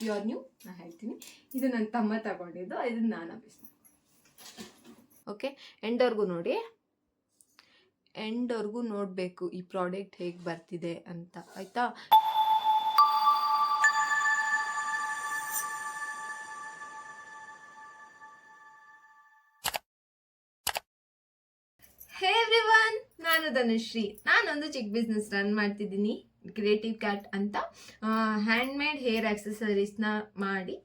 Pure new ನಾನು ಹೇಳ್ತೀನಿ. ಇದು ನನ್ನ ತಮ್ಮ ತಗೊಂಡಿದ್ದು, ಇದನ್ನು ನಾನು ಅಭ್ಯಾಸ. ಓಕೆ, ಎಂಡ್ವರೆಗೂ ನೋಡಿ, ಎಂಡ್ವರೆಗೂ ನೋಡಬೇಕು ಈ ಪ್ರಾಡಕ್ಟ್ ಹೇಗೆ ಬರ್ತಿದೆ ಅಂತ, ಆಯಿತಾ? ಹೇ ಎವ್ರಿವನ್, ನಾನು ಧನುಶ್ರೀ. ನಾನೊಂದು ಚಿಕ್ಕ ಬಿಸ್ನೆಸ್ ರನ್ ಮಾಡ್ತಿದ್ದೀನಿ, ಕ್ರಿಯೇಟಿವ್ ಕ್ಯಾಟ್ ಅಂತ. ಹ್ಯಾಂಡ್ಮೇಡ್ ಹೇರ್ ಆಕ್ಸೆಸರೀಸ್ನ ಮಾಡಿ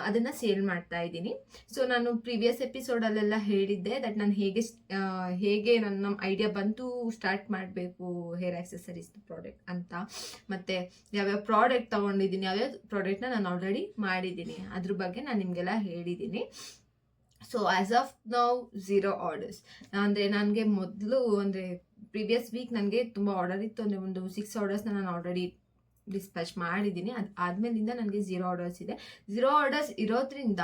ಅದನ್ನು ಸೇಲ್ ಮಾಡ್ತಾ ಇದ್ದೀನಿ. ಸೊ ನಾನು ಪ್ರೀವಿಯಸ್ ಎಪಿಸೋಡಲ್ಲೆಲ್ಲ ಹೇಳಿದ್ದೆ ದಟ್ ನಾನು ಹೇಗೆ ನನ್ನ ಐಡಿಯಾ ಬಂತು ಸ್ಟಾರ್ಟ್ ಮಾಡಬೇಕು ಹೇರ್ ಆಕ್ಸೆಸರೀಸ್ ಪ್ರಾಡಕ್ಟ್ ಅಂತ, ಮತ್ತು ಯಾವ್ಯಾವ ಪ್ರಾಡಕ್ಟ್ ತೊಗೊಂಡಿದ್ದೀನಿ, ಯಾವ್ಯಾವ ಪ್ರಾಡಕ್ಟ್ನ ನಾನು ಆಲ್ರೆಡಿ ಮಾಡಿದ್ದೀನಿ, ಅದ್ರ ಬಗ್ಗೆ ನಾನು ನಿಮಗೆಲ್ಲ ಹೇಳಿದ್ದೀನಿ. So as of now 0 orders. ಅಂದರೆ ನನಗೆ ಮೊದಲು ಅಂದರೆ ಪ್ರೀವಿಯಸ್ ವೀಕ್ ನನಗೆ ತುಂಬ ಆರ್ಡರ್ ಇತ್ತು, ಅಂದರೆ ಒಂದು 6 ಆರ್ಡರ್ಸ್ನ ನಾನು ಆಲ್ರೆಡಿ ಡಿಸ್ಪ್ಯಾಚ್ ಮಾಡಿದ್ದೀನಿ. ಅದು ಆದಮೇಲಿಂದ ನನಗೆ 0 ಆರ್ಡರ್ಸ್ ಇದೆ. 0 ಆರ್ಡರ್ಸ್ ಇರೋದ್ರಿಂದ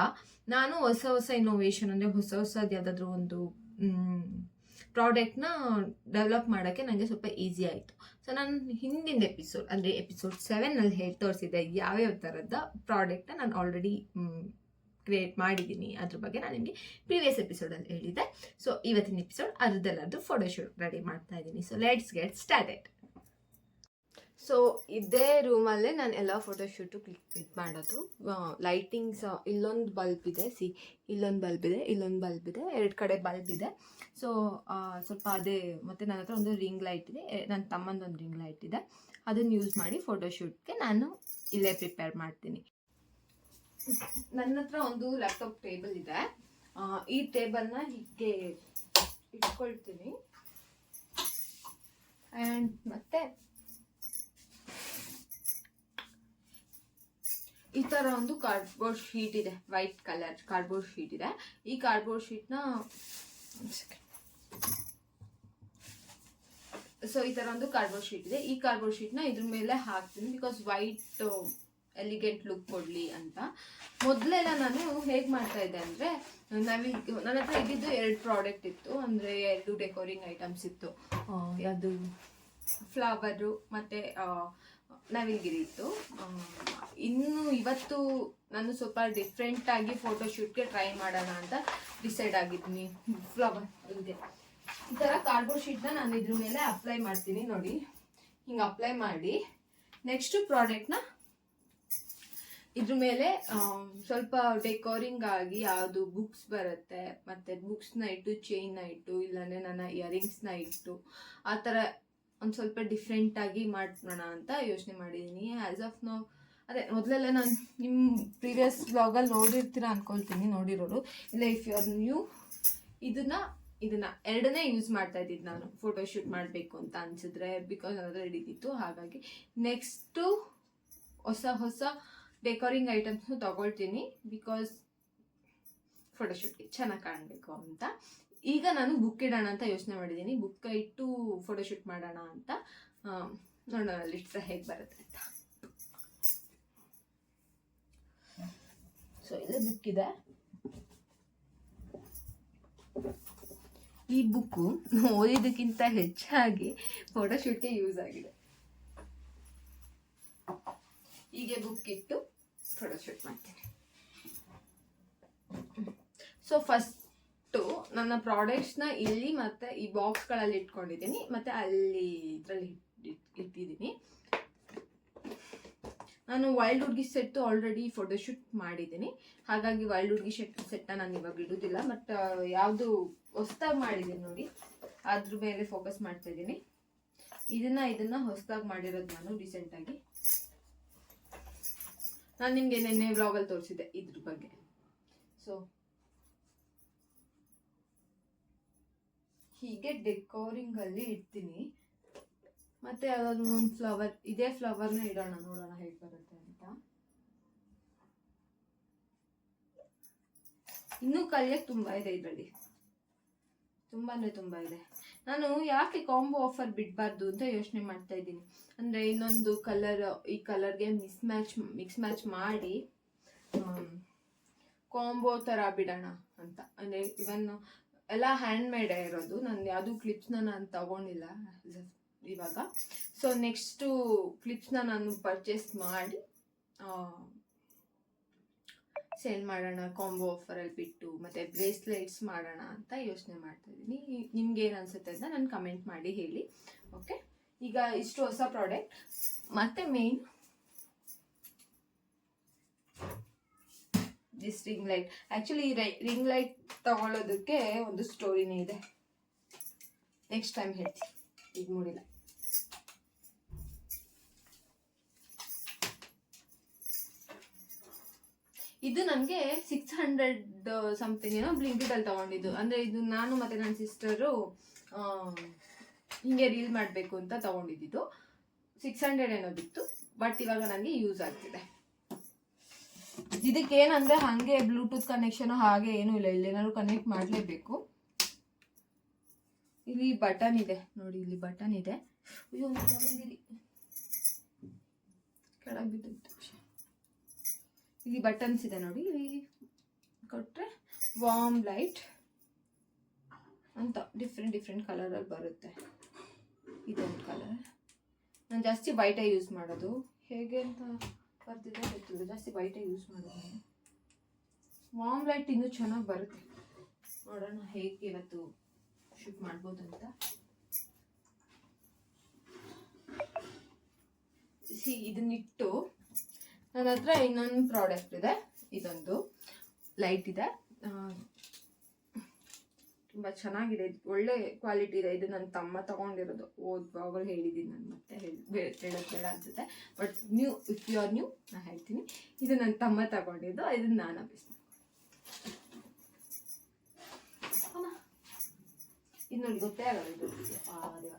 ನಾನು ಹೊಸ ಇನ್ನೋವೇಷನ್, ಅಂದರೆ ಹೊಸದು ಯಾವುದಾದ್ರೂ ಒಂದು ಪ್ರಾಡಕ್ಟ್ನ ಡೆವಲಪ್ ಮಾಡೋಕ್ಕೆ ನನಗೆ ಸ್ವಲ್ಪ ಈಸಿ ಆಯಿತು. ಸೊ ನಾನು ಹಿಂದಿನ ಎಪಿಸೋಡ್, ಅಂದರೆ ಎಪಿಸೋಡ್ 7ನಲ್ಲಿ ಹೇಳಿ ತೋರಿಸಿದ್ದೆ ಯಾವ್ಯಾವ ಥರದ ಪ್ರಾಡಕ್ಟ್ನ ನಾನು ಆಲ್ರೆಡಿ ಕ್ರಿಯೇಟ್ ಮಾಡಿದ್ದೀನಿ. ಅದ್ರ ಬಗ್ಗೆ ನಾನು ನಿಮಗೆ ಪ್ರೀವಿಯಸ್ ಎಪಿಸೋಡಲ್ಲಿ ಹೇಳಿದ್ದೆ. ಸೊ ಇವತ್ತಿನ ಎಪಿಸೋಡ್ ಅದರದ್ದೆಲ್ಲರದ್ದು ಫೋಟೋಶೂಟ್ ರೆಡಿ ಮಾಡ್ತಾ ಇದ್ದೀನಿ. So let's get started. So ಇದೇ ರೂಮಲ್ಲೇ ನಾನು ಎಲ್ಲ ಫೋಟೋಶೂಟು ಕ್ಲಿಕ್ ಮಾಡೋದು. ಲೈಟಿಂಗ್ಸ್, ಇಲ್ಲೊಂದು ಬಲ್ಬ್ ಇದೆ, ಇಲ್ಲೊಂದು ಬಲ್ಬ್ ಇದೆ, ಇಲ್ಲೊಂದು ಬಲ್ಬ್ ಇದೆ, 2 ಕಡೆ ಬಲ್ಬ್ ಇದೆ. ಸೊ ಸ್ವಲ್ಪ ಅದೇ, ಮತ್ತು ನನ್ನ ಹತ್ರ ಒಂದು ರಿಂಗ್ ಲೈಟ್ ಇದೆ, ನನ್ನ ತಮ್ಮಂದೊಂದು ರಿಂಗ್ ಲೈಟ್ ಇದೆ. ಅದನ್ನು ಯೂಸ್ ಮಾಡಿ ಫೋಟೋಶೂಟ್ಗೆ ನಾನು ಇಲ್ಲೇ ಪ್ರಿಪೇರ್ ಮಾಡ್ತೀನಿ. ನನ್ನ ಹತ್ರ ಒಂದು ಲ್ಯಾಪ್ಟಾಪ್ ಟೇಬಲ್ ಇದೆ. ಈ ಟೇಬಲ್ನ ಹೀಗೆ ಇಟ್ಕೊಳ್ತೀನಿ. ಆ್ಯಂಡ್ ಮತ್ತೆ ಈ ಥರ ಒಂದು ಕಾರ್ಡ್ಬೋರ್ಡ್ ಶೀಟ್ ಇದೆ, ವೈಟ್ ಕಲರ್ ಕಾರ್ಡ್ಬೋರ್ಡ್ ಶೀಟ್ ಇದೆ. ಈ ಕಾರ್ಡ್ಬೋರ್ಡ್ ಶೀಟ್ನ ಈ ಥರ ಒಂದು ಕಾರ್ಡ್ಬೋರ್ಡ್ ಶೀಟ್ ಇದೆ. ಈ ಕಾರ್ಡ್ಬೋರ್ಡ್ ಶೀಟ್ನ ಇದ್ರ ಮೇಲೆ ಹಾಕ್ತೀನಿ, ಬಿಕಾಸ್ ವೈಟ್ ಎಲಿಗೆಂಟ್ ಲುಕ್ ಕೊಡಲಿ ಅಂತ. ಮೊದಲೆಲ್ಲ ನಾನು ಹೇಗೆ ಮಾಡ್ತಾ ಇದ್ದೆ ಅಂದರೆ, ನನ್ನ ಹತ್ರ ಇದ್ದಿದ್ದು 2 ಪ್ರಾಡಕ್ಟ್ ಇತ್ತು, ಅಂದರೆ 2 ಡೆಕೋರಿಂಗ್ ಐಟಮ್ಸ್ ಇತ್ತು. ಯಾವುದು ಫ್ಲವರು ಮತ್ತು ನವಿಲ್ಗಿರಿ ಇತ್ತು. ಇನ್ನು ಇವತ್ತು ನಾನು ಸ್ವಲ್ಪ ಡಿಫ್ರೆಂಟಾಗಿ ಫೋಟೋಶೂಟ್ಗೆ ಟ್ರೈ ಮಾಡೋಣ ಅಂತ ಡಿಸೈಡ್ ಆಗಿದ್ದೀನಿ. ಫ್ಲವರ್ ಇದೆ, ಈ ಥರ ಕಾರ್ಡ್ಬೋರ್ಡ್ ಶೀಟ್ನ ನಾನು ಇದ್ರ ಮೇಲೆ ಅಪ್ಲೈ ಮಾಡ್ತೀನಿ. ನೋಡಿ, ಹಿಂಗೆ ಅಪ್ಲೈ ಮಾಡಿ ನೆಕ್ಸ್ಟ್ ಪ್ರಾಡಕ್ಟ್ನ ಇದ್ರ ಮೇಲೆ ಸ್ವಲ್ಪ ಡೆಕೋರಿಂಗ್ ಆಗಿ ಯಾವುದು ಬುಕ್ಸ್ ಬರುತ್ತೆ, ಮತ್ತು ಬುಕ್ಸ್ನ ಇಟ್ಟು, ಚೈನ್ನ ಇಟ್ಟು, ಇಲ್ಲಾಂದರೆ ನನ್ನ ಇಯರಿಂಗ್ಸ್ನ ಇಟ್ಟು, ಆ ಥರ ಒಂದು ಸ್ವಲ್ಪ ಡಿಫ್ರೆಂಟಾಗಿ ಮಾಡೋಣ ಅಂತ ಯೋಚನೆ ಮಾಡಿದ್ದೀನಿ. ಆ್ಯಸ್ ಆಫ್ ನೌ ಅದೇ ಮೊದಲೆಲ್ಲ ನಾನು ನಿಮ್ಮ ಪ್ರೀವಿಯಸ್ ವ್ಲಾಗಲ್ಲಿ ನೋಡಿರ್ತೀರ ಅಂದ್ಕೊಳ್ತೀನಿ, ನೋಡಿರೋರು. ಇಲ್ಲ ಇಫ್ ಯು ಆರ್ ನ್ಯೂ, ಇದನ್ನು 2ನೇ ಯೂಸ್ ಮಾಡ್ತಾ ಇದ್ದಿದ್ದು ನಾನು ಫೋಟೋಶೂಟ್ ಮಾಡಬೇಕು ಅಂತ ಅನಿಸಿದ್ರೆ, ಬಿಕಾಸ್ ಅದರ ಹಿಡಿದಿತ್ತು. ಹಾಗಾಗಿ ನೆಕ್ಸ್ಟು ಹೊಸ ಡೆಕೋರಿಂಗ್ ಐಟಮ್ಸ್ನು ತೊಗೊಳ್ತೀನಿ, ಬಿಕಾಸ್ ಫೋಟೋಶೂಟ್ಗೆ ಚೆನ್ನಾಗಿ ಕಾಣಬೇಕು ಅಂತ. ಈಗ ನಾನು ಬುಕ್ ಇಡೋಣ ಅಂತ ಯೋಚನೆ ಮಾಡಿದ್ದೀನಿ. ಬುಕ್ ಇಟ್ಟು ಫೋಟೋಶೂಟ್ ಮಾಡೋಣ ಅಂತ. ನೋಡೋಣ ಲಿಟ್ಸ್ ಹೇಗೆ ಬರುತ್ತೆ ಅಂತ. ಸೊ ಇಲ್ಲೇ ಬುಕ್ ಇದೆ. ಈ ಬುಕ್ಕು ಓದಿದ್ದಕ್ಕಿಂತ ಹೆಚ್ಚಾಗಿ ಫೋಟೋಶೂಟ್ಗೆ ಯೂಸ್ ಆಗಿದೆ. ಹೀಗೆ ಬುಕ್ ಇಟ್ಟು ಫೋಟೋಶೂಟ್ ಮಾಡ್ತೀನಿ. ಸೊ ಫಸ್ಟು ನನ್ನ ಪ್ರಾಡಕ್ಟ್ಸ್ನ ಇಲ್ಲಿ ಮತ್ತು ಈ ಬಾಕ್ಸ್ಗಳಲ್ಲಿ ಇಟ್ಕೊಂಡಿದ್ದೀನಿ, ಮತ್ತು ಅಲ್ಲಿ ಇದರಲ್ಲಿ ಇಟ್ಟಿದ್ದೀನಿ. ನಾನು ವೈಲ್ಡ್ ಹುಡ್ಗಿ ಸೆಟ್ಟು ಆಲ್ರೆಡಿ ಫೋಟೋಶೂಟ್ ಮಾಡಿದ್ದೀನಿ, ಹಾಗಾಗಿ ವೈಲ್ಡ್ ಹುಡ್ಗಿ ಸೆಟ್ನ ನಾನು ಇವಾಗ ಇಡೋದಿಲ್ಲ. ಬಟ್ ಯಾವುದು ಹೊಸ್ದಾಗಿ ಮಾಡಿದ್ದೀನಿ ನೋಡಿ, ಅದ್ರ ಮೇಲೆ ಫೋಕಸ್ ಮಾಡ್ತಾ ಇದ್ದೀನಿ. ಇದನ್ನು ಹೊಸದಾಗಿ ಮಾಡಿರೋದು ನಾನು ರೀಸೆಂಟಾಗಿ. ನಾನು ನಿಮಗೆ ನೆನ್ನೆ ವ್ಲಾಗಲ್ಲಿ ತೋರಿಸಿದ್ದೆ ಇದ್ರ ಬಗ್ಗೆ. ಸೊ ಹೀಗೆ ಡೆಕೋರಿಂಗಲ್ಲಿ ಇಡ್ತೀನಿ. ಮತ್ತು ಯಾವ್ದಾದ್ರು ಒಂದು ಫ್ಲವರ್, ಇದೇ ಫ್ಲವರ್ನ ಇಡೋಣ, ನೋಡೋಣ ಹೇಗೆ ಬರುತ್ತೆ ಅಂತ. ಇನ್ನೂ ಕಲಿಯೋಕ್ಕೆ ತುಂಬ ಇದೆ ಇದರಲ್ಲಿ, ತುಂಬ ಇದೆ. ನಾನು ಯಾಕೆ ಕಾಂಬೋ ಆಫರ್ ಬಿಡಬಾರ್ದು ಅಂತ ಯೋಚನೆ ಮಾಡ್ತಾ ಇದ್ದೀನಿ. ಅಂದರೆ ಇನ್ನೊಂದು ಕಲರ್ ಈ ಕಲರ್ಗೆ ಮಿಕ್ಸ್ ಮ್ಯಾಚ್ ಮಾಡಿ ಕಾಂಬೋ ಥರ ಬಿಡೋಣ ಅಂತ. ಅಂದರೆ ಇವನ್ ಎಲ್ಲ ಹ್ಯಾಂಡ್ ಮೇಡೇ ಇರೋದು, ನಾನು ಯಾವುದೂ ಕ್ಲಿಪ್ಸ್ನ ನಾನು ತಗೊಂಡಿಲ್ಲ ಇವಾಗ. ಸೊ ನೆಕ್ಸ್ಟು ಕ್ಲಿಪ್ಸ್ನ ನಾನು ಪರ್ಚೇಸ್ ಮಾಡಿ ಸೇಲ್ ಮಾಡೋಣ ಕಾಂಬೋ ಆಫರಲ್ಲಿ ಬಿಟ್ಟು, ಮತ್ತು ಬ್ರೇಸ್ಲೆಟ್ಸ್ ಮಾಡೋಣ ಅಂತ ಯೋಚನೆ ಮಾಡ್ತಾ ಇದ್ದೀನಿ. ನಿಮ್ಗೆ ಏನು ಅನಿಸುತ್ತೆ ಅಂತ ನಾನು ಕಮೆಂಟ್ ಮಾಡಿ ಹೇಳಿ. ಓಕೆ, ಈಗ ಇಷ್ಟು ಹೊಸ ಪ್ರಾಡಕ್ಟ್. ಮತ್ತು main this ring light. Actually ಈ ರಿಂಗ್ ಲೈಟ್ ತಗೊಳ್ಳೋದಕ್ಕೆ ಒಂದು ಸ್ಟೋರಿನೇ ಇದೆ, ನೆಕ್ಸ್ಟ್ ಟೈಮ್ ಹೇಳ್ತೀನಿ, ಈಗ ಮೂಡಿಲ್ಲ. ಇದು ನನಗೆ 600 ಸಮಥಿಂಗ್ ಏನೋ ಬ್ಲಿಂಕಿಟಲ್ಲಿ ತೊಗೊಂಡಿದ್ದು. ಅಂದರೆ ಇದು ನಾನು ಮತ್ತು ನನ್ನ ಸಿಸ್ಟರು ಹೀಗೆ ರೀಲ್ ಮಾಡಬೇಕು ಅಂತ ತೊಗೊಂಡಿದ್ದು. 600 ಏನೋ ಬಿತ್ತು, ಬಟ್ ಇವಾಗ ನನಗೆ ಯೂಸ್ ಆಗ್ತಿದೆ. ಇದಕ್ಕೇನಂದರೆ ಹಾಗೆ ಬ್ಲೂಟೂತ್ ಕನೆಕ್ಷನು ಹಾಗೆ ಏನೂ ಇಲ್ಲ, ಇಲ್ಲೇನಾದ್ರು ಕನೆಕ್ಟ್ ಮಾಡಲೇಬೇಕು. ಇಲ್ಲಿ ಬಟನ್ ಇದೆ ನೋಡಿ, ಇಲ್ಲಿ ಬಟನ್ ಇದೆ. ಅಯ್ಯೋ ಕೆಳಗೆ ಬಿದ್ದಿತ್ತು. ಇಲ್ಲಿ ಬಟನ್ಸ್ ಇದೆ ನೋಡಿ, ಇಲ್ಲಿ ಕೊಟ್ಟರೆ ವಾರ್ಮ್ ಲೈಟ್ ಅಂತ ಡಿಫ್ರೆಂಟ್ ಕಲರಲ್ಲಿ ಬರುತ್ತೆ. ಇದೊಂದು ಕಲರ್. ನಾನು ಜಾಸ್ತಿ ವೈಟೇ ಯೂಸ್ ಮಾಡೋದು, ಹೇಗೆ ಅಂತ ಬರ್ತಿದೆ ಗೊತ್ತಿಲ್ಲ, ಜಾಸ್ತಿ ವೈಟೇ ಯೂಸ್ ಮಾಡೋದು ನಾನು. ವಾರ್ಮ್ ಲೈಟ್ ಇನ್ನೂ ಚೆನ್ನಾಗಿ ಬರುತ್ತೆ. ನೋಡೋಣ ಹೇಗೆ ಇವತ್ತು ಶೂಟ್ ಮಾಡ್ಬೋದು ಅಂತ. ಇದನ್ನಿಟ್ಟು ನನ್ನ ಹತ್ರ ಇನ್ನೊಂದು ಪ್ರಾಡಕ್ಟ್ ಇದೆ. ಇದೊಂದು ಲೈಟ್ ಇದೆ, ತುಂಬ ಚೆನ್ನಾಗಿದೆ, ಒಳ್ಳೆ ಕ್ವಾಲಿಟಿ ಇದೆ. ಇದು ನನ್ನ ತಮ್ಮ ತಗೊಂಡಿರೋದು, ಓದುವಾಗಲೂ ಹೇಳಿದ್ದೀನಿ ನಾನು, ಮತ್ತೆ ಹೇಳೋದು ಬೇಡ ಅನ್ಸುತ್ತೆ. But if you are new ನಾನು ಹೇಳ್ತೀನಿ, ಇದು ನನ್ನ ತಮ್ಮ ತಗೊಂಡಿದ್ದು, ಇದನ್ನು ನಾನು ಅಭ್ಯಾಸ. ಇದು ನೋಡಿ ಗೊತ್ತೇ ಆಗಲ್ಲ, ಇದು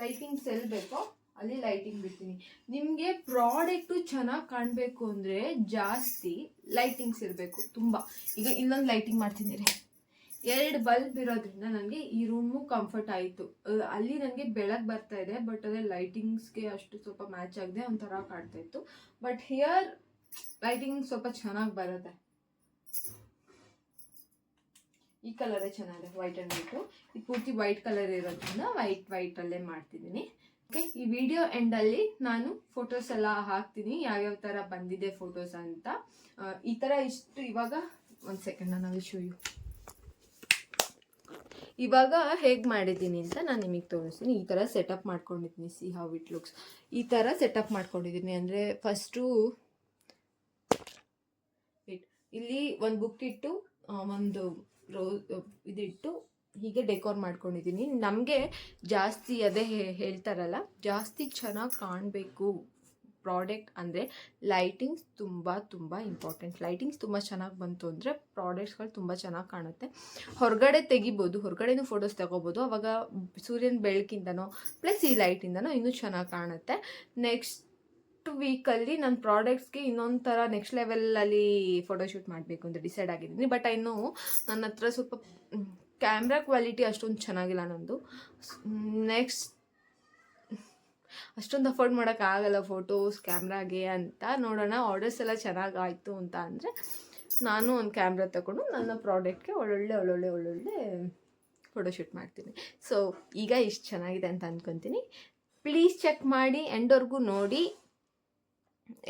ಲೈಟಿಂಗ್ಸ್ ಎಲ್ಲಿ ಬೇಕೋ ಅಲ್ಲಿ ಲೈಟಿಂಗ್ ಬಿಡ್ತೀನಿ. ನಿಮಗೆ ಪ್ರಾಡಕ್ಟು ಚೆನ್ನಾಗಿ ಕಾಣಬೇಕು ಅಂದರೆ ಜಾಸ್ತಿ ಲೈಟಿಂಗ್ಸ್ ಇರಬೇಕು ತುಂಬ. ಈಗ ಇಲ್ಲೊಂದು ಲೈಟಿಂಗ್ ಮಾಡ್ತೀನಿ ರೀ, 2 ಬಲ್ಬ್ ಇರೋದ್ರಿಂದ ನನಗೆ ಈ ರೂಮು ಕಂಫರ್ಟ್ ಆಯಿತು. ಅಲ್ಲಿ ನನಗೆ ಬೆಳಕು ಬರ್ತಾ ಇದೆ, ಬಟ್ ಅದೇ ಲೈಟಿಂಗ್ಸ್ಗೆ ಅಷ್ಟು ಸ್ವಲ್ಪ ಮ್ಯಾಚ್ ಆಗದೆ ಒಂಥರ ಕಾಣ್ತಾ ಇತ್ತು. ಬಟ್ ಹಿಯರ್ ಲೈಟಿಂಗ್ ಸ್ವಲ್ಪ ಚೆನ್ನಾಗಿ ಬರುತ್ತೆ. ಈ ಕಲರೇ ಚೆನ್ನಾಗಿದೆ, ವೈಟ್ ಆ್ಯಂಡ್ ವೈಟು. ಇದು ಪೂರ್ತಿ ವೈಟ್ ಕಲರ್ ಇರೋದ್ರಿಂದ ವೈಟಲ್ಲೇ ಮಾಡ್ತಿದ್ದೀನಿ. ಓಕೆ, ಈ ವಿಡಿಯೋ ಎಂಡಲ್ಲಿ ನಾನು ಫೋಟೋಸ್ ಎಲ್ಲ ಹಾಕ್ತೀನಿ, ಯಾವ್ಯಾವ ಥರ ಬಂದಿದೆ ಫೋಟೋಸ್ ಅಂತ. ಈ ಥರ ಇಷ್ಟು ಇವಾಗ ಒಂದು ಸೆಕೆಂಡ್ ನಾನು ಶೋ ಯು. ಇವಾಗ ಹೇಗೆ ಮಾಡಿದ್ದೀನಿ ಅಂತ ನಾನು ನಿಮಗೆ ತೋರಿಸ್ತೀನಿ. ಈ ಥರ ಸೆಟಪ್ ಮಾಡ್ಕೊಂಡಿದ್ದೀನಿ, ಸಿ ಹೌ ಇಟ್ ಲುಕ್ಸ್. ಈ ಥರ ಸೆಟಪ್ ಮಾಡ್ಕೊಂಡಿದ್ದೀನಿ ಅಂದರೆ ಫಸ್ಟು ಇಲ್ಲಿ ಒಂದು ಬುಕ್ ಇಟ್ಟು ಒಂದು ಇದಿಟ್ಟು ಹೀಗೆ ಡೆಕೋರ್ ಮಾಡ್ಕೊಂಡಿದ್ದೀನಿ. ನಮಗೆ ಜಾಸ್ತಿ ಅದೇ ಹೇಳ್ತಾರಲ್ಲ, ಜಾಸ್ತಿ ಚೆನ್ನಾಗಿ ಕಾಣಬೇಕು ಪ್ರಾಡಕ್ಟ್ ಅಂದರೆ ಲೈಟಿಂಗ್ಸ್ ತುಂಬ ಇಂಪಾರ್ಟೆಂಟ್. ಲೈಟಿಂಗ್ಸ್ ತುಂಬ ಚೆನ್ನಾಗಿ ಬಂತು ಅಂದರೆ ಪ್ರಾಡಕ್ಟ್ಸ್ಗಳು ತುಂಬ ಚೆನ್ನಾಗಿ ಕಾಣುತ್ತೆ. ಹೊರಗಡೆ ತೆಗಿಬೋದು, ಹೊರಗಡೆನೂ ಫೋಟೋಸ್ ತಗೋಬೋದು, ಆವಾಗ ಸೂರ್ಯನ ಬೆಳಕಿಂದನೋ ಪ್ಲಸ್ ಈ ಲೈಟಿಂದನೋ ಇನ್ನೂ ಚೆನ್ನಾಗಿ ಕಾಣುತ್ತೆ. ನೆಕ್ಸ್ಟ್ ವೀಕಲ್ಲಿ ನನ್ನ ಪ್ರಾಡಕ್ಟ್ಸ್ಗೆ ಇನ್ನೊಂದು ಥರ ನೆಕ್ಸ್ಟ್ ಲೆವೆಲಲ್ಲಿ ಫೋಟೋಶೂಟ್ ಮಾಡಬೇಕು ಅಂತ ಡಿಸೈಡ್ ಆಗಿದ್ದೀನಿ. ಬಟ್ ಇನ್ನೂ ನನ್ನ ಹತ್ರ ಸ್ವಲ್ಪ ಕ್ಯಾಮ್ರಾ ಕ್ವಾಲಿಟಿ ಅಷ್ಟೊಂದು ಚೆನ್ನಾಗಿಲ್ಲ ನಂದು. ನೆಕ್ಸ್ಟ್ ಅಷ್ಟೊಂದು ಅಫೋರ್ಡ್ ಮಾಡೋಕ್ಕಾಗಲ್ಲ ಫೋಟೋಸ್ ಕ್ಯಾಮ್ರಾಗೆ ಅಂತ. ನೋಡೋಣ, ಆರ್ಡರ್ಸ್ ಎಲ್ಲ ಚೆನ್ನಾಗಾಯಿತು ಅಂತ ಅಂದರೆ ನಾನು ಒಂದು ಕ್ಯಾಮ್ರಾ ತಗೊಂಡು ನನ್ನ ಪ್ರಾಡಕ್ಟ್ಗೆ ಒಳ್ಳೊಳ್ಳೆ ಫೋಟೋಶೂಟ್ ಮಾಡ್ತೀನಿ. ಸೊ ಈಗ ಇಷ್ಟು ಚೆನ್ನಾಗಿದೆ ಅಂತ ಅಂದ್ಕೊತೀನಿ. ಪ್ಲೀಸ್ ಚೆಕ್ ಮಾಡಿ, ಎಂಡ್ವರೆಗೂ ನೋಡಿ.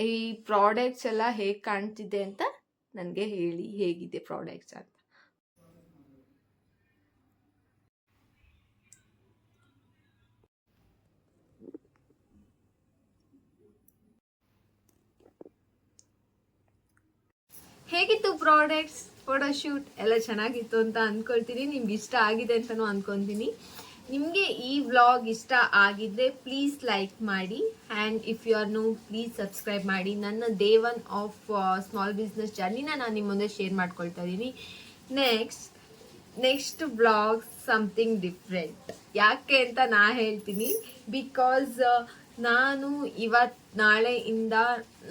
ಈ ಪ್ರಾಡಕ್ಟ್ಸ್ ಎಲ್ಲ ಹೇಗೆ ಕಾಣ್ತಿದೆ ಅಂತ ನನಗೆ ಹೇಳಿ, ಹೇಗಿದೆ ಪ್ರಾಡಕ್ಟ್ಸ್ ಅಂತ. ಹೇಗಿತ್ತು ಪ್ರಾಡಕ್ಟ್ಸ್, ಫೋಟೋಶೂಟ್ ಎಲ್ಲ ಚೆನ್ನಾಗಿತ್ತು ಅಂತ ಅಂದ್ಕೊಳ್ತೀನಿ. ನಿಮ್ಗೆ ಇಷ್ಟ ಆಗಿದೆ ಅಂತಲೂ ಅಂದ್ಕೊತೀನಿ. ನಿಮಗೆ ಈ ವ್ಲಾಗ್ ಇಷ್ಟ ಆಗಿದ್ದರೆ ಪ್ಲೀಸ್ ಲೈಕ್ ಮಾಡಿ, and if you are new please subscribe ಮಾಡಿ. ನನ್ನ ಡೇ 1 ಆಫ್ ಸ್ಮಾಲ್ ಬಿಸ್ನೆಸ್ ಜರ್ನಿನ ನಾನು ನಿಮ್ಮ ಮುಂದೆ ಶೇರ್ ಮಾಡ್ಕೊಳ್ತಾ ಇದ್ದೀನಿ. Next vlog something different. ಯಾಕೆ ಅಂತ ಹೇಳ್ತೀನಿ, ಬಿಕಾಸ್ ನಾನು ನಾಳೆಯಿಂದ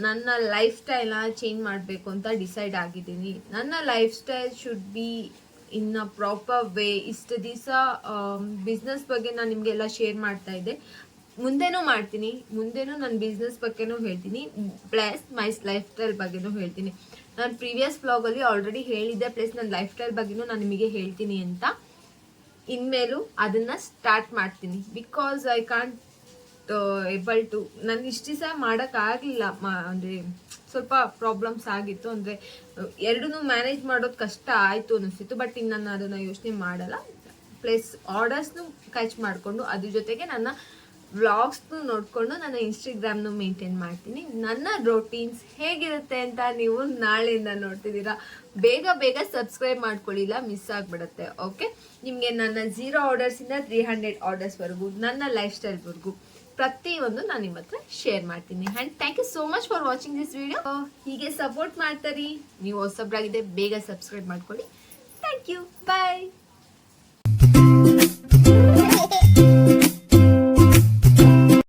ನನ್ನ ಲೈಫ್ ಸ್ಟೈಲ್ನ ಚೇಂಜ್ ಮಾಡಬೇಕು ಅಂತ ಡಿಸೈಡ್ ಆಗಿದ್ದೀನಿ. ನನ್ನ life style should be in a proper way. ಇಷ್ಟು ದಿವಸ ಬಿಸ್ನೆಸ್ ಬಗ್ಗೆ ನಾನು ನಿಮಗೆಲ್ಲ ಶೇರ್ ಮಾಡ್ತಾ ಇದ್ದೆ, ಮುಂದೆನೂ ಮಾಡ್ತೀನಿ. ಮುಂದೆನೂ ನನ್ನ ಬಿಸ್ನೆಸ್ ಬಗ್ಗೆನೂ ಹೇಳ್ತೀನಿ, ಪ್ಲಸ್ ಮೈ ಲೈಫ್ ಸ್ಟೈಲ್ ಬಗ್ಗೆನೂ ಹೇಳ್ತೀನಿ. ನಾನು ಪ್ರೀವಿಯಸ್ ವ್ಲಾಗಲ್ಲಿ ಆಲ್ರೆಡಿ ಹೇಳಿದ್ದೆ, ಪ್ಲಸ್ ನನ್ನ ಲೈಫ್ ಸ್ಟೈಲ್ ಬಗ್ಗೆನೂ ನಾನು ನಿಮಗೆ ಹೇಳ್ತೀನಿ ಅಂತ. ಇನ್ಮೇಲೂ ಅದನ್ನು ಸ್ಟಾರ್ಟ್ ಮಾಡ್ತೀನಿ, because I can't able to. ನಾನು ಇಷ್ಟು ದಿವಸ ಮಾಡೋಕ್ಕಾಗಲಿಲ್ಲ, ಅಂದರೆ ಸ್ವಲ್ಪ ಪ್ರಾಬ್ಲಮ್ಸ್ ಆಗಿತ್ತು. ಅಂದರೆ ಎರಡನ್ನೂ ಮ್ಯಾನೇಜ್ ಮಾಡೋದು ಕಷ್ಟ ಆಯಿತು ಅನ್ನಿಸ್ತಿತ್ತು. ಬಟ್ ಇನ್ನು ನಾನು ಅದನ್ನು ಯೋಚನೆ ಮಾಡಲ್ಲ. ಪ್ಲಸ್ ಆರ್ಡರ್ಸ್ನು ಕ್ಯಾಚ್ ಮಾಡಿಕೊಂಡು ಅದ್ರ ಜೊತೆಗೆ ನನ್ನ ವ್ಲಾಗ್ಸ್ನು ನೋಡಿಕೊಂಡು ನನ್ನ ಇನ್ಸ್ಟಾಗ್ರಾಮ್ನು ಮೇಂಟೈನ್ ಮಾಡ್ತೀನಿ. ನನ್ನ ರೊಟೀನ್ಸ್ ಹೇಗಿರುತ್ತೆ ಅಂತ ನೀವು ನಾಳೆಯಿಂದ ನೋಡ್ತಿದ್ದೀರಾ. ಬೇಗ ಸಬ್ಸ್ಕ್ರೈಬ್ ಮಾಡ್ಕೊಳ್ಳಿಲ್ಲ, ಮಿಸ್ ಆಗಿಬಿಡುತ್ತೆ. ಓಕೆ, ನಿಮಗೆ ನನ್ನ 0 ಆರ್ಡರ್ಸಿಂದ 300 ಆರ್ಡರ್ಸ್ವರೆಗೂ ನನ್ನ ಲೈಫ್ ಸ್ಟೈಲ್ವರೆಗೂ ಪ್ರತಿಯೊಂದು ನಾನು ನಿಮ್ಮ ಹತ್ರ ಶೇರ್ ಮಾಡ್ತೀನಿ. And thank you so much for watching this video. ಹೀಗೆ ಸಪೋರ್ಟ್ ಮಾಡ್ತೀರಿ. ನೀವು ಹೊಸಬ್ರಾಗಿದೆ, ಬೇಗ ಸಬ್ಸ್ಕ್ರೈಬ್ ಮಾಡ್ಕೊಳ್ಳಿ. Thank you, bye.